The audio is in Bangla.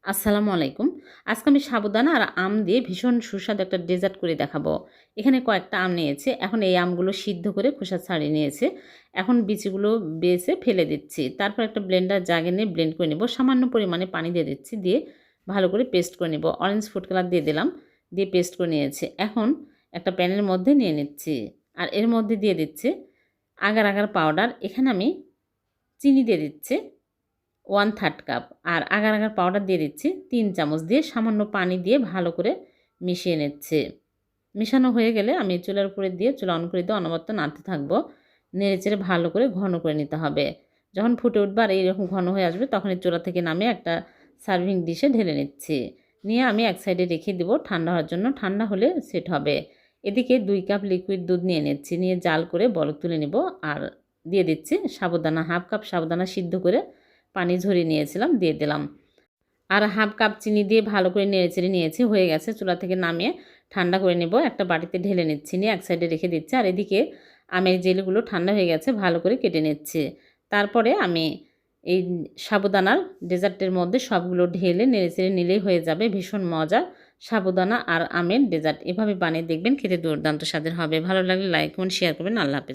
আসসালামু আলাইকুম। আজকে আমি সাবুদানা আর আম দিয়ে ভীষণ সুস্বাদু একটা ডেজার্ট করে দেখাবো। এখানে কয়েকটা আম নিয়েছি। এখন এই আমগুলো সিদ্ধ করে খোসা ছাড়িয়ে নিয়েছি। এখন বিচিগুলো বেছে ফেলে দিচ্ছি। তারপর একটা ব্লেন্ডার জাগে নিয়ে ব্লেন্ড করে নেব। সামান্য পরিমাণে পানি দিয়ে দিচ্ছি। দিয়ে ভালো করে পেস্ট করে নেব। অরেঞ্জ ফুড কালার দিয়ে দিলাম। দিয়ে পেস্ট করে নিয়েছি। এখন একটা প্যানের মধ্যে নিয়ে নিচ্ছি। আর এর মধ্যে দিয়ে দিচ্ছি আগার আগার পাউডার। এখানে আমি চিনি দিয়ে দিচ্ছি 1/3 কাপ আর আগার আগার পাউডার দিয়ে দিচ্ছি 3 চামচ দিয়ে সামান্য পানি দিয়ে ভালো করে মিশিয়ে নিচ্ছি। মিশানো হয়ে গেলে আমি চুলার উপরে দিয়ে চুলা অন করে দিয়ে অনবরত নাড়তে থাকবো। নেড়েচেড়ে ভালো করে ঘন করে নিতে হবে। যখন ফুটে উঠবে আর এইরকম ঘন হয়ে আসবে তখন এই চুলা থেকে নামিয়ে একটা সার্ভিং ডিশে ঢেলে নিচ্ছি। নিয়ে আমি এক সাইডে রেখে দেবো ঠান্ডা হওয়ার জন্য। ঠান্ডা হলে সেট হবে। এদিকে 2 কাপ লিকুইড দুধ নিয়ে নিচ্ছি। নিয়ে জাল করে বলক তুলে নেব। আর দিয়ে দিচ্ছি সাবুদানা, হাফ কাপ সাবুদানা সিদ্ধ করে পানি ঝরিয়ে নিয়েছিলাম দিয়ে দিলাম। আর হাফ কাপ চিনি দিয়ে ভালো করে নেড়েচেড়ে নিয়েছি। হয়ে গেছে। চুলা থেকে নামিয়ে ঠান্ডা করে নেব। একটা বাটিতে ঢেলে নিচ্ছি। নিয়ে এক সাইডে রেখে দিচ্ছি। আর এদিকে আমের জেলিগুলো ঠান্ডা হয়ে গেছে। ভালো করে কেটে নিচ্ছি। তারপরে আমি এই সাবুদানার ডেজার্টের মধ্যে সবগুলো ঢেলে নেড়েচেড়ে নিলেই হয়ে যাবে ভীষণ মজার সাবুদানা আর আমের ডেজার্ট। এভাবে বানিয়ে দেখবেন, খেতে দুর্দান্ত স্বাদের হবে। ভালো লাগলে লাইক কমেন্ট শেয়ার করবেন। আল্লাহ হাফেজ।